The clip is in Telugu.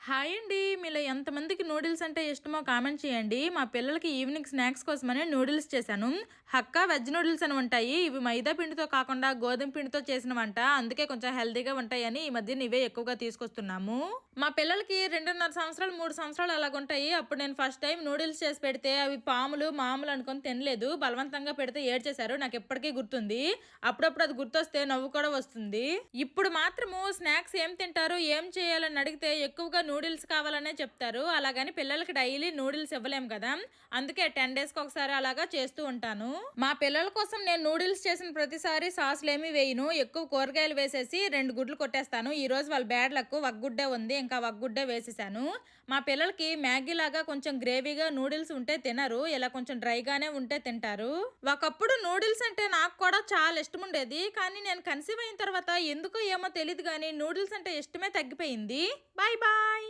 హాయ్ అండి. మీలో ఎంతమందికి నూడిల్స్ అంటే ఇష్టమో కామెంట్ చేయండి. మా పిల్లలకి ఈవినింగ్ స్నాక్స్ కోసమని నూడిల్స్ చేశాను. హక్కా వెజ్ నూడిల్స్ అని ఉంటాయి. ఇవి మైదా పిండితో కాకుండా గోధుమ పిండితో చేసిన వంట. అందుకే కొంచెం హెల్తీగా ఉంటాయని ఈ మధ్యన ఇవే ఎక్కువగా తీసుకొస్తున్నాము. మా పిల్లలకి 2.5 సంవత్సరాలు 3 సంవత్సరాలు అలాగుంటాయి. అప్పుడు నేను ఫస్ట్ టైం నూడిల్స్ చేసి పెడితే అవి పాములు మామూలు అనుకొని తినలేదు. బలవంతంగా పెడితే ఏడ్చేశారు. నాకు ఎప్పటికీ గుర్తుంది. అప్పుడప్పుడు అది గుర్తొస్తే నవ్వు కూడా వస్తుంది. ఇప్పుడు మాత్రము స్నాక్స్ ఏం తింటారు, ఏం చేయాలని అడిగితే ఎక్కువగా నూడిల్స్ కావాలనే చెప్తారు. అలాగని పిల్లలకి డైలీ నూడిల్స్ ఇవ్వలేము కదా, అందుకే 10 డేస్కి ఒకసారి అలాగా చేస్తూ ఉంటాను. మా పిల్లల కోసం నేను నూడిల్స్ చేసిన ప్రతిసారి సాసులు ఏమీ వేయను. ఎక్కువ కూరగాయలు వేసేసి 2 గుడ్లు కొట్టేస్తాను. ఈ రోజు వాళ్ళ బ్యాడ్ లక్ వగ్గుడ్డే ఉంది, ఇంకా వగ్గుడ్డే వేసేసాను. మా పిల్లలకి మ్యాగీ లాగా కొంచెం గ్రేవీగా నూడిల్స్ ఉంటే తినరు, ఇలా కొంచెం డ్రైగానే ఉంటే తింటారు. ఒకప్పుడు నూడిల్స్ అంటే నాకు కూడా చాలా ఇష్టం ఉండేది, కానీ నేను కన్సీవ్ అయిన తర్వాత ఎందుకో ఏమో తెలియదు కానీ నూడిల్స్ అంటే ఇష్టమే తగ్గిపోయింది. Bye bye.